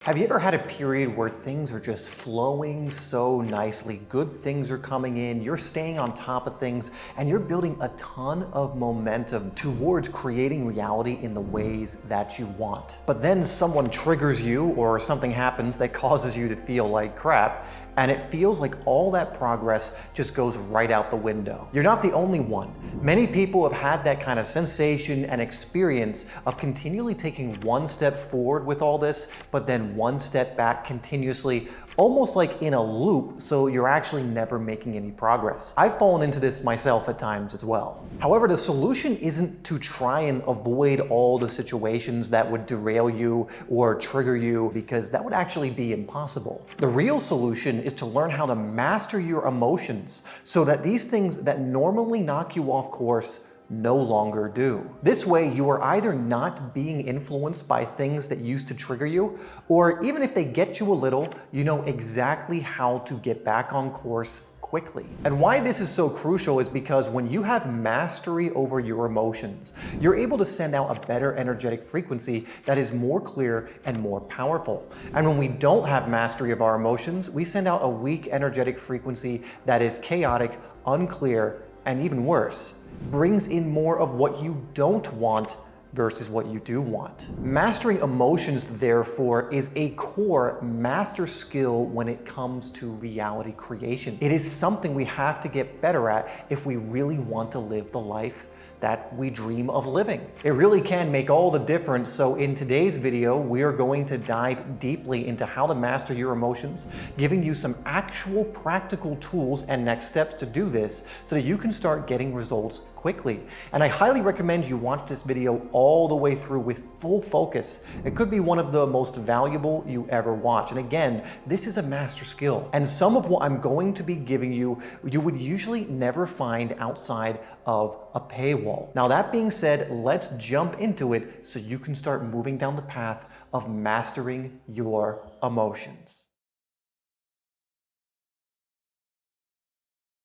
Have you ever had a period where things are just flowing so nicely? Good things are coming in, you're staying on top of things, and you're building a ton of momentum towards creating reality in the ways that you want. But then someone triggers you or something happens that causes you to feel like crap, and it feels like all that progress just goes right out the window. You're not the only one. Many people have had that kind of sensation and experience of continually taking one step forward with all this, but then one step back continuously, almost like in a loop, so you're actually never making any progress. I've fallen into this myself at times as well. However, the solution isn't to try and avoid all the situations that would derail you or trigger you, because that would actually be impossible. The real solution is to learn how to master your emotions so that these things that normally knock you off course no longer do. This way, you are either not being influenced by things that used to trigger you, or even if they get you a little, you know exactly how to get back on course quickly. And why this is so crucial is because when you have mastery over your emotions, you're able to send out a better energetic frequency that is more clear and more powerful. And when we don't have mastery of our emotions, we send out a weak energetic frequency that is chaotic, unclear, and even worse, brings in more of what you don't want versus what you do want. Mastering emotions, therefore, is a core master skill when it comes to reality creation. It is something we have to get better at if we really want to live the life that we dream of living. It really can make all the difference. So in today's video, we are going to dive deeply into how to master your emotions, giving you some actual practical tools and next steps to do this so that you can start getting results quickly. And I highly recommend you watch this video all the way through with full focus. It could be one of the most valuable you ever watch. And again, this is a master skill. And some of what I'm going to be giving you, you would usually never find outside of a paywall. Now that being said, let's jump into it so you can start moving down the path of mastering your emotions.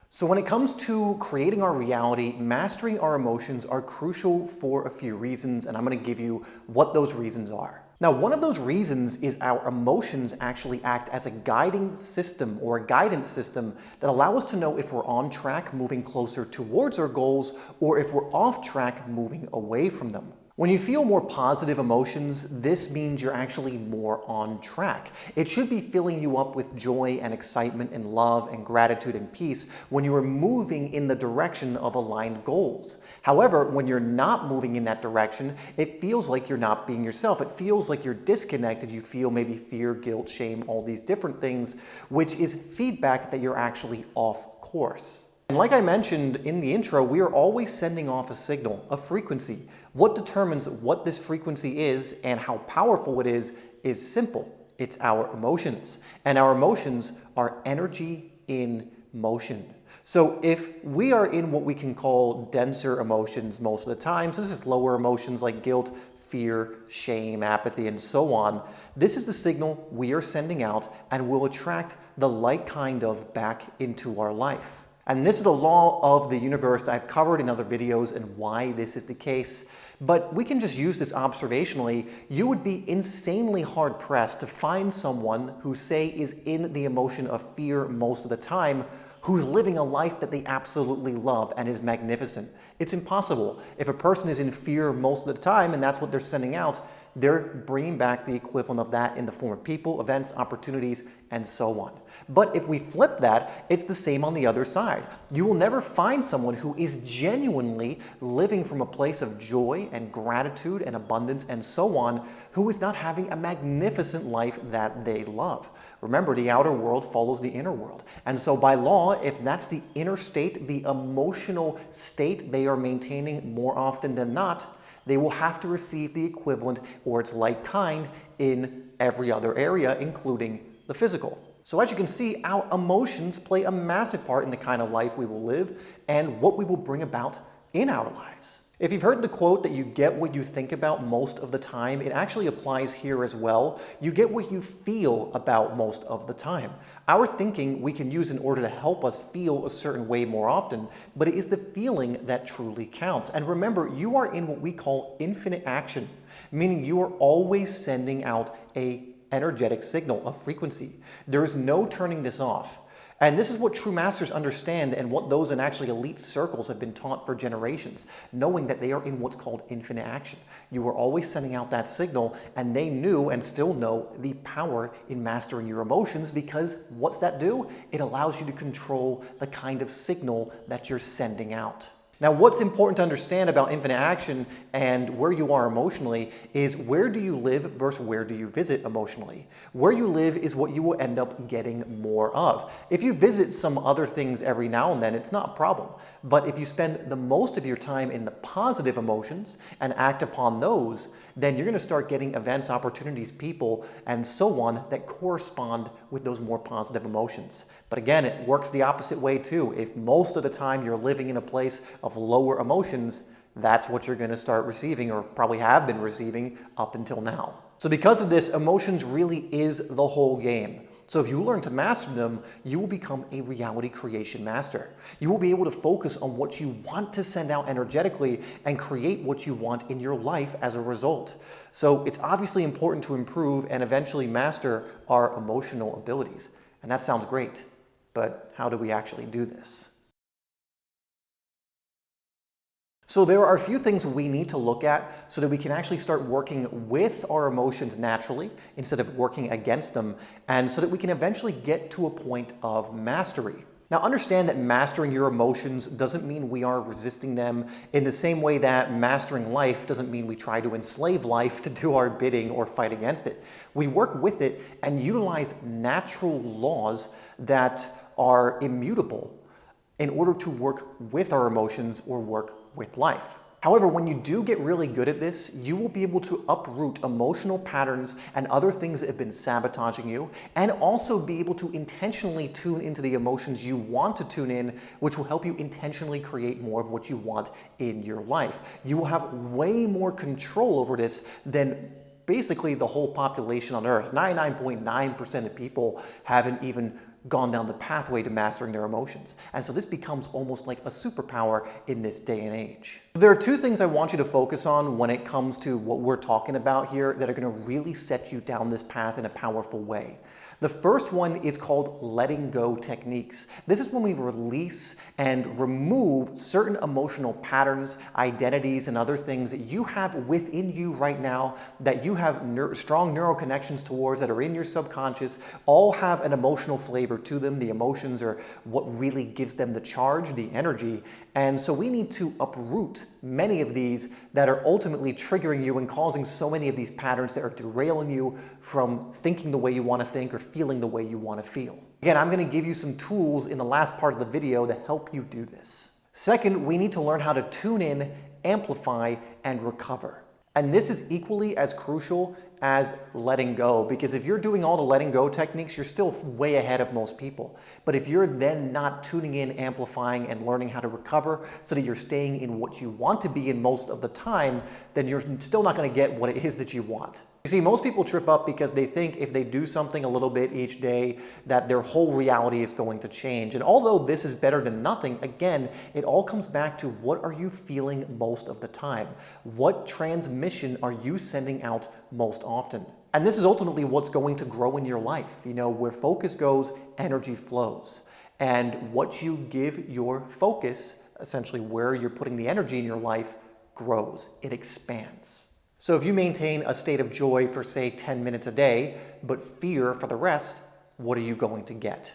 So when it comes to creating our reality, mastering our emotions are crucial for a few reasons, and I'm going to give you what those reasons are. Now, one of those reasons is our emotions actually act as a guiding system or a guidance system that allow us to know if we're on track moving closer towards our goals or if we're off track moving away from them. When you feel more positive emotions, this means you're actually more on track. It should be filling you up with joy and excitement and love and gratitude and peace when you are moving in the direction of aligned goals. However, when you're not moving in that direction, it feels like you're not being yourself. It feels like you're disconnected. You feel maybe fear, guilt, shame, all these different things, which is feedback that you're actually off course. And like I mentioned in the intro, we are always sending off a signal, a frequency. What determines what this frequency is and how powerful it is simple. It's our emotions. And our emotions are energy in motion. So if we are in what we can call denser emotions most of the time, so this is lower emotions like guilt, fear, shame, apathy, and so on, this is the signal we are sending out and will attract the like kind of back into our life. And this is a law of the universe that I've covered in other videos and why this is the case. But we can just use this observationally. You would be insanely hard pressed to find someone who, say, is in the emotion of fear most of the time, who's living a life that they absolutely love and is magnificent. It's impossible. If a person is in fear most of the time and that's what they're sending out, they're bringing back the equivalent of that in the form of people, events, opportunities, and so on. But if we flip that, it's the same on the other side. You will never find someone who is genuinely living from a place of joy and gratitude and abundance and so on, who is not having a magnificent life that they love. Remember, the outer world follows the inner world. And so by law, if that's the inner state, the emotional state they are maintaining more often than not, they will have to receive the equivalent or its like kind in every other area, including the physical. So as you can see, our emotions play a massive part in the kind of life we will live and what we will bring about in our lives. If you've heard the quote that you get what you think about most of the time, it actually applies here as well. You get what you feel about most of the time. Our thinking we can use in order to help us feel a certain way more often, but it is the feeling that truly counts. And remember, you are in what we call infinite action, meaning you are always sending out a energetic signal, a frequency. There is no turning this off. And this is what true masters understand and what those in actually elite circles have been taught for generations, knowing that they are in what's called infinite action. You are always sending out that signal, and they knew and still know the power in mastering your emotions, because what's that do? It allows you to control the kind of signal that you're sending out. Now, what's important to understand about infinite action and where you are emotionally is, where do you live versus where do you visit emotionally? Where you live is what you will end up getting more of. If you visit some other things every now and then, it's not a problem. But if you spend the most of your time in the positive emotions and act upon those, then you're going to start getting events, opportunities, people, and so on that correspond with those more positive emotions. But again, it works the opposite way too. If most of the time you're living in a place of lower emotions, that's what you're going to start receiving, or probably have been receiving up until now. So because of this, emotions really is the whole game. So if you learn to master them, you will become a reality creation master. You will be able to focus on what you want to send out energetically and create what you want in your life as a result. So it's obviously important to improve and eventually master our emotional abilities. And that sounds great, but how do we actually do this? So there are a few things we need to look at so that we can actually start working with our emotions naturally instead of working against them, and so that we can eventually get to a point of mastery. Now, understand that mastering your emotions doesn't mean we are resisting them, in the same way that mastering life doesn't mean we try to enslave life to do our bidding or fight against it. We work with it and utilize natural laws that are immutable in order to work with our emotions or work with life. However, when you do get really good at this, you will be able to uproot emotional patterns and other things that have been sabotaging you, and also be able to intentionally tune into the emotions you want to tune in, which will help you intentionally create more of what you want in your life. You will have way more control over this than basically the whole population on Earth. 99.9% of people haven't even gone down the pathway to mastering their emotions. And so this becomes almost like a superpower in this day and age. There are two things I want you to focus on when it comes to what we're talking about here that are going to really set you down this path in a powerful way. The first one is called letting go techniques. This is when we release and remove certain emotional patterns, identities, and other things that you have within you right now, that you have strong neural connections towards, that are in your subconscious, all have an emotional flavor to them. The emotions are what really gives them the charge, the energy. And so we need to uproot many of these that are ultimately triggering you and causing so many of these patterns that are derailing you from thinking the way you want to think or feeling the way you want to feel. Again, I'm going to give you some tools in the last part of the video to help you do this. Second, we need to learn how to tune in, amplify, and recover. And this is equally as crucial as letting go, because if you're doing all the letting go techniques, you're still way ahead of most people. But if you're then not tuning in, amplifying, and learning how to recover so that you're staying in what you want to be in most of the time, then you're still not going to get what it is that you want. You see, most people trip up because they think if they do something a little bit each day, that their whole reality is going to change. And although this is better than nothing, again, it all comes back to, what are you feeling most of the time? What transmission are you sending out most often? And this is ultimately what's going to grow in your life. You know, where focus goes, energy flows. And what you give your focus, essentially where you're putting the energy in your life, grows. It expands. So if you maintain a state of joy for, say, 10 minutes a day, but fear for the rest, what are you going to get?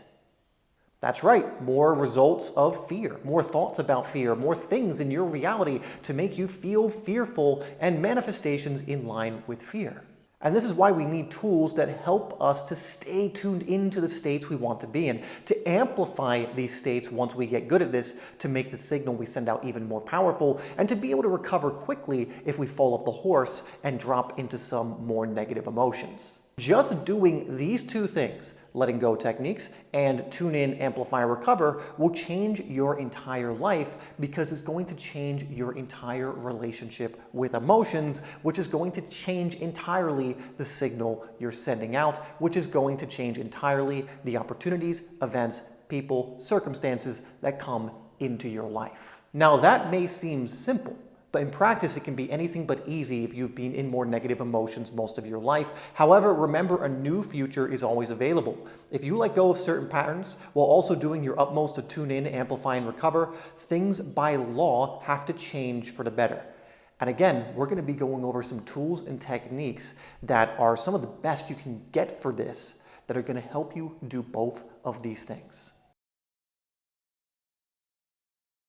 That's right, more results of fear, more thoughts about fear, more things in your reality to make you feel fearful, and manifestations in line with fear. And this is why we need tools that help us to stay tuned into the states we want to be in, to amplify these states once we get good at this, to make the signal we send out even more powerful, and to be able to recover quickly if we fall off the horse and drop into some more negative emotions. Just doing these two things, letting go techniques and tune in, amplify, recover, will change your entire life, because it's going to change your entire relationship with emotions, which is going to change entirely the signal you're sending out, which is going to change entirely the opportunities, events, people, circumstances that come into your life. Now, that may seem simple, But in practice, it can be anything but easy if you've been in more negative emotions most of your life. However, remember, a new future is always available. If you let go of certain patterns while also doing your utmost to tune in, amplify, and recover, things by law have to change for the better. And again, we're going to be going over some tools and techniques that are some of the best you can get for this, that are going to help you do both of these things.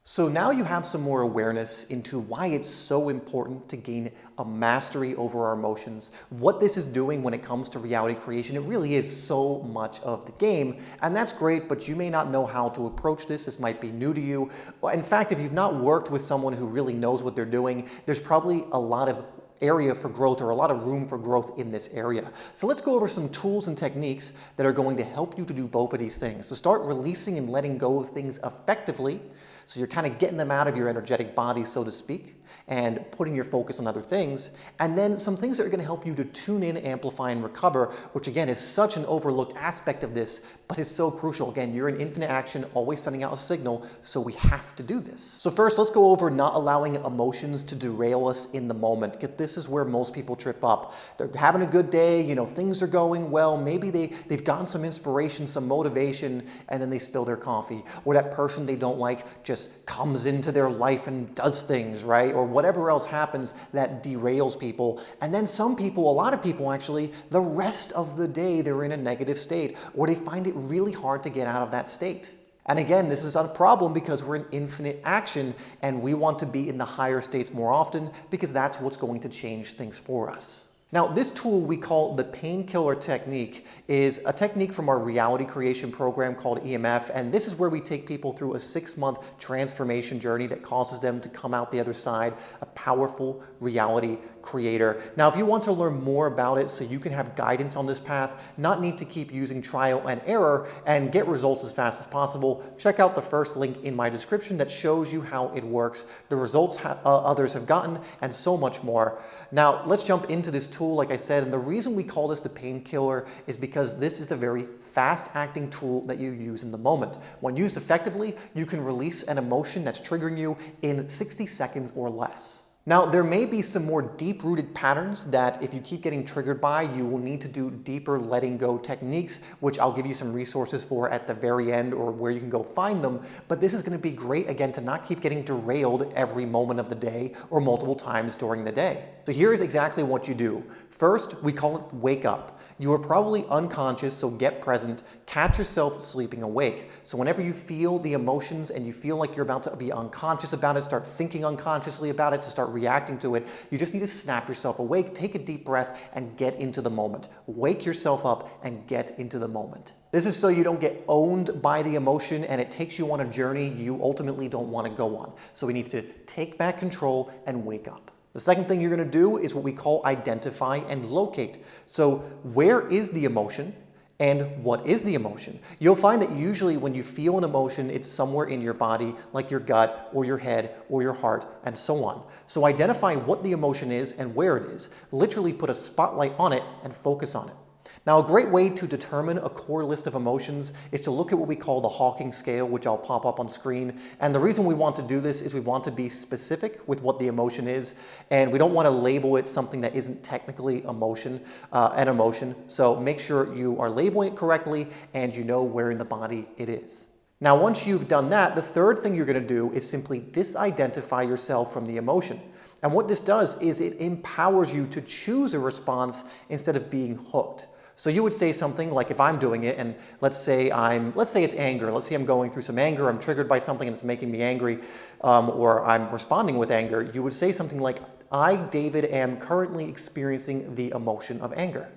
So now you have some more awareness into why it's so important to gain a mastery over our emotions. What this is doing when it comes to reality creation, it really is so much of the game. And that's great, but you may not know how to approach this. This might be new to you. In fact, if you've not worked with someone who really knows what they're doing, there's probably a lot of area for growth, or a lot of room for growth in this area. So let's go over some tools and techniques that are going to help you to do both of these things. So start releasing and letting go of things effectively. So you're kind of getting them out of your energetic body, so to speak, and putting your focus on other things. And then some things that are going to help you to tune in, amplify, and recover, which again is such an overlooked aspect of this, but it's so crucial. Again, you're in infinite action, always sending out a signal, so we have to do this. So first, let's go over not allowing emotions to derail us in the moment, because this is where most people trip up. They're having a good day, things are going well, maybe they've gotten some inspiration, some motivation, and then they spill their coffee. Or that person they don't like just comes into their life and does things, right? Or whatever else happens that derails people. And then some people, a lot of people actually, the rest of the day they're in a negative state, or they find it really hard to get out of that state. And again, this is a problem because we're in infinite action and we want to be in the higher states more often because that's what's going to change things for us. Now, this tool we call the Painkiller technique is a technique from our reality creation program called EMF, and this is where we take people through a 6-month transformation journey that causes them to come out the other side a powerful reality creator. Now, if you want to learn more about it so you can have guidance on this path, not need to keep using trial and error and get results as fast as possible, check out the first link in my description that shows you how it works, the results others have gotten, and so much more. Now, let's jump into this tool, like I said, and the reason we call this the Painkiller is because this is a very fast-acting tool that you use in the moment. When used effectively, you can release an emotion that's triggering you in 60 seconds or less. Now, there may be some more deep-rooted patterns that if you keep getting triggered by, you will need to do deeper letting go techniques, which I'll give you some resources for at the very end or where you can go find them. But this is going to be great, again, to not keep getting derailed every moment of the day or multiple times during the day. So here's exactly what you do. First, we call it wake up. You are probably unconscious, so get present. Catch yourself sleeping awake. So whenever you feel the emotions and you feel like you're about to be unconscious about it, start thinking unconsciously about it, to start reacting to it, you just need to snap yourself awake, take a deep breath, and get into the moment. Wake yourself up and get into the moment. This is so you don't get owned by the emotion and it takes you on a journey you ultimately don't want to go on. So we need to take back control and wake up. The second thing you're going to do is what we call identify and locate. So where is the emotion and what is the emotion? You'll find that usually when you feel an emotion, it's somewhere in your body, like your gut or your head or your heart and so on. So identify what the emotion is and where it is. Literally put a spotlight on it and focus on it. Now, a great way to determine a core list of emotions is to look at what we call the Hawking scale, which I'll pop up on screen. And the reason we want to do this is we want to be specific with what the emotion is, and we don't want to label it something that isn't technically an emotion. So make sure you are labeling it correctly and you know where in the body it is. Now, once you've done that, the third thing you're going to do is simply disidentify yourself from the emotion. And what this does is it empowers you to choose a response instead of being hooked. So you would say something like, if I'm doing it, and let's say it's anger. Let's say I'm going through some anger, I'm triggered by something and it's making me angry, or I'm responding with anger. You would say something like, I, David, am currently experiencing the emotion of anger.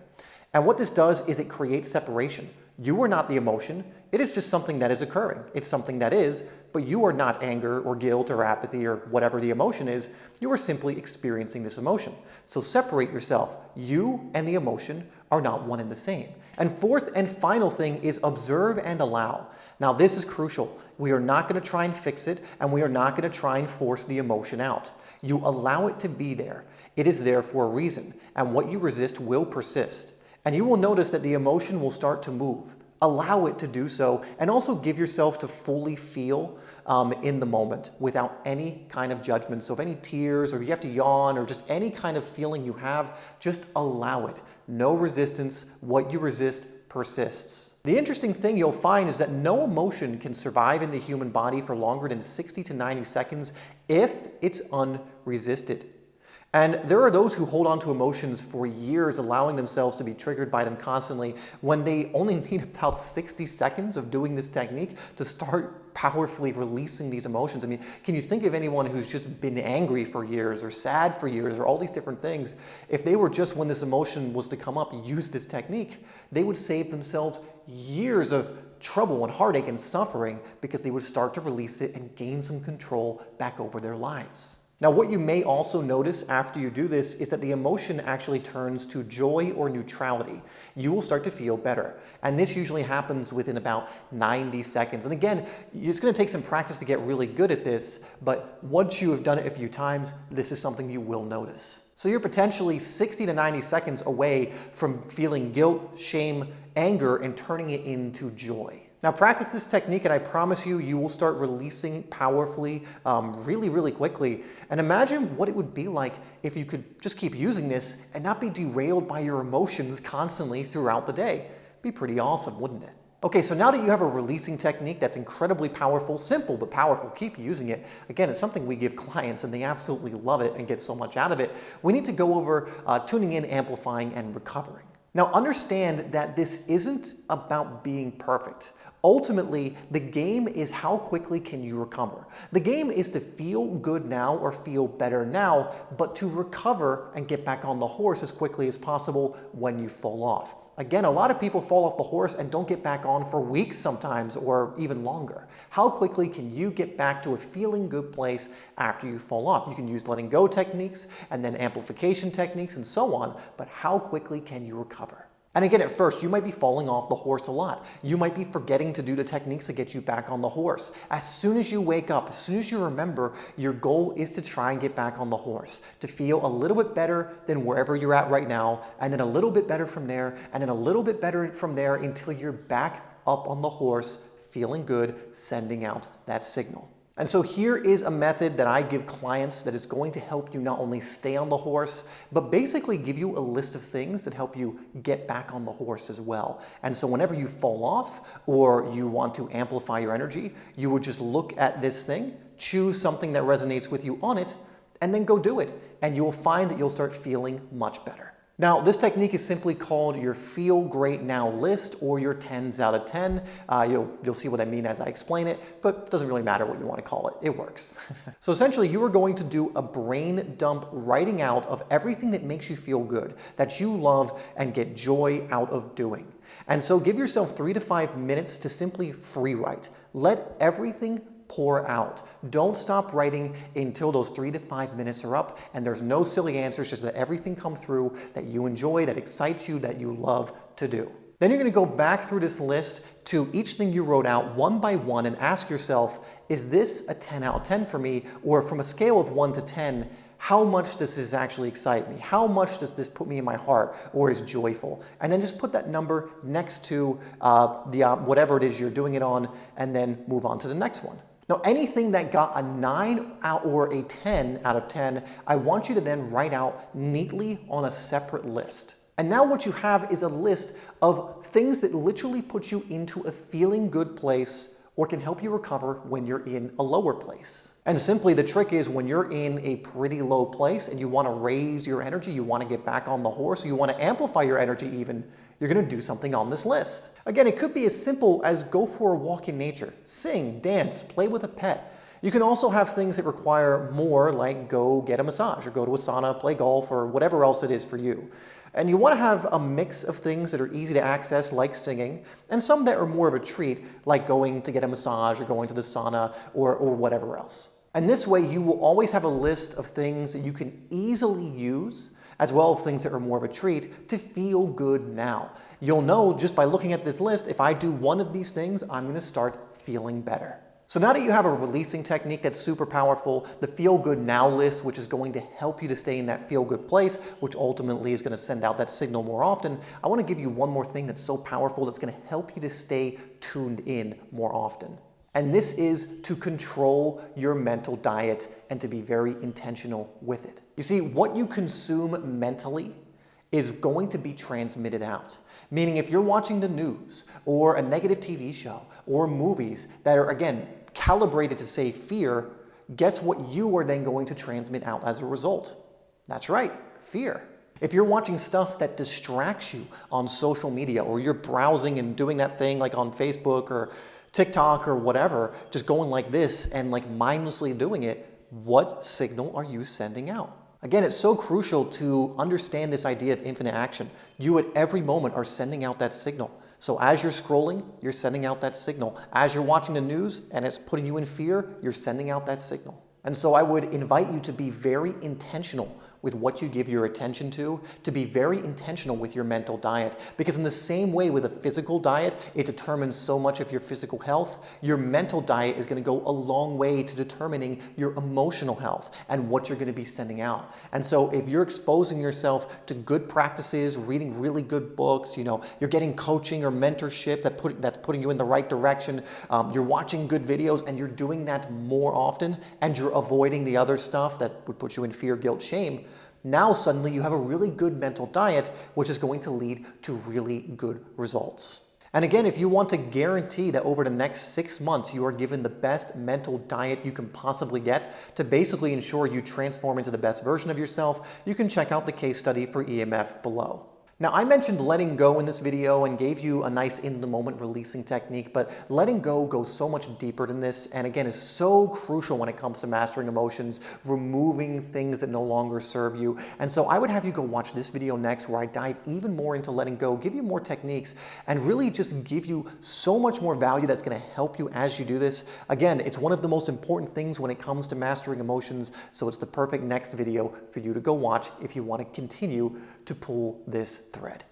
And what this does is it creates separation. You are not the emotion. It is just something that is occurring. It's something that is, but you are not anger or guilt or apathy or whatever the emotion is. You are simply experiencing this emotion. So separate yourself. You and the emotion are not one and the same. And fourth and final thing is observe and allow. Now, this is crucial. We are not going to try and fix it, and we are not going to try and force the emotion out. You allow it to be there. It is there for a reason, and what you resist will persist. And you will notice that the emotion will start to move. Allow it to do so, and also give yourself to fully feel in the moment without any kind of judgment. So if any tears, or you have to yawn, or just any kind of feeling you have, just allow it. No resistance. What you resist persists. The interesting thing you'll find is that no emotion can survive in the human body for longer than 60 to 90 seconds if it's unresisted. And there are those who hold on to emotions for years, allowing themselves to be triggered by them constantly, when they only need about 60 seconds of doing this technique to start powerfully releasing these emotions. I mean, can you think of anyone who's just been angry for years, or sad for years, or all these different things? If they were just, when this emotion was to come up, use this technique, they would save themselves years of trouble and heartache and suffering, because they would start to release it and gain some control back over their lives. Now, what you may also notice after you do this is that the emotion actually turns to joy or neutrality. You will start to feel better. And this usually happens within about 90 seconds. And again, it's going to take some practice to get really good at this, but once you have done it a few times, this is something you will notice. So you're potentially 60 to 90 seconds away from feeling guilt, shame, anger, and turning it into joy. Now practice this technique, and I promise you, you will start releasing powerfully, really, really quickly. And imagine what it would be like if you could just keep using this and not be derailed by your emotions constantly throughout the day. Be pretty awesome, wouldn't it? Okay, so now that you have a releasing technique that's incredibly powerful, simple but powerful, keep using it. Again, it's something we give clients and they absolutely love it and get so much out of it. We need to go over tuning in, amplifying, and recovering. Now understand that this isn't about being perfect. Ultimately, the game is how quickly can you recover. The game is to feel good now or feel better now, but to recover and get back on the horse as quickly as possible when you fall off. Again, a lot of people fall off the horse and don't get back on for weeks sometimes, or even longer. How quickly can you get back to a feeling good place after you fall off? You can use letting go techniques and then amplification techniques and so on, but how quickly can you recover? And again, at first, you might be falling off the horse a lot. You might be forgetting to do the techniques to get you back on the horse. As soon as you wake up, as soon as you remember, your goal is to try and get back on the horse, to feel a little bit better than wherever you're at right now, and then a little bit better from there, and then a little bit better from there until you're back up on the horse, feeling good, sending out that signal. And so here is a method that I give clients that is going to help you not only stay on the horse, but basically give you a list of things that help you get back on the horse as well. And so whenever you fall off or you want to amplify your energy, you would just look at this thing, choose something that resonates with you on it, and then go do it. And you'll find that you'll start feeling much better. Now, this technique is simply called your Feel Great Now list, or your 10s out of 10. You'll see what I mean as I explain it, but it doesn't really matter what you want to call it. It works. So essentially, you are going to do a brain dump writing out of everything that makes you feel good, that you love and get joy out of doing. And so give yourself 3 to 5 minutes to simply free write. Let everything pour out. Don't stop writing until those 3 to 5 minutes are up, and there's no silly answers, just let everything come through that you enjoy, that excites you, that you love to do. Then you're going to go back through this list to each thing you wrote out one by one and ask yourself, is this a 10 out of 10 for me? Or from a scale of 1 to 10, how much does this actually excite me? How much does this put me in my heart or is joyful? And then just put that number next to whatever it is you're doing it on, and then move on to the next one. Now, anything that got a 9 out or a 10 out of 10, I want you to then write out neatly on a separate list. And now what you have is a list of things that literally put you into a feeling good place or can help you recover when you're in a lower place. And simply the trick is, when you're in a pretty low place and you want to raise your energy, you want to get back on the horse, you want to amplify your energy even, you're going to do something on this list. Again, it could be as simple as go for a walk in nature, sing, dance, play with a pet. You can also have things that require more, like go get a massage or go to a sauna, play golf, or whatever else it is for you. And you want to have a mix of things that are easy to access, like singing, and some that are more of a treat, like going to get a massage or going to the sauna or whatever else. And this way, you will always have a list of things that you can easily use, as well as things that are more of a treat, to feel good now. You'll know just by looking at this list, if I do one of these things, I'm going to start feeling better. So now that you have a releasing technique that's super powerful, the feel good now list, which is going to help you to stay in that feel good place, which ultimately is going to send out that signal more often, I want to give you one more thing that's so powerful that's going to help you to stay tuned in more often. And this is to control your mental diet and to be very intentional with it. You see, what you consume mentally is going to be transmitted out. Meaning if you're watching the news or a negative TV show or movies that are, again, calibrated to say fear, guess what you are then going to transmit out as a result? That's right, fear. If you're watching stuff that distracts you on social media, or you're browsing and doing that thing like on Facebook or TikTok or whatever, just going like this and like mindlessly doing it, what signal are you sending out? Again, it's so crucial to understand this idea of infinite action. You at every moment are sending out that signal. So as you're scrolling, you're sending out that signal. As you're watching the news and it's putting you in fear, you're sending out that signal. And so I would invite you to be very intentional with what you give your attention to be very intentional with your mental diet. Because in the same way with a physical diet, it determines so much of your physical health, your mental diet is going to go a long way to determining your emotional health and what you're going to be sending out. And so if you're exposing yourself to good practices, reading really good books, you're getting coaching or mentorship that's putting you in the right direction, you're watching good videos and you're doing that more often, and you're avoiding the other stuff that would put you in fear, guilt, shame, now suddenly you have a really good mental diet, which is going to lead to really good results. And again, if you want to guarantee that over the next 6 months you are given the best mental diet you can possibly get to basically ensure you transform into the best version of yourself, you can check out the case study for EMF below. Now, I mentioned letting go in this video and gave you a nice in-the-moment releasing technique, but letting go goes so much deeper than this, and again, is so crucial when it comes to mastering emotions, removing things that no longer serve you. And so I would have you go watch this video next, where I dive even more into letting go, give you more techniques, and really just give you so much more value that's going to help you as you do this. Again, it's one of the most important things when it comes to mastering emotions, so it's the perfect next video for you to go watch if you want to continue to pull this thread.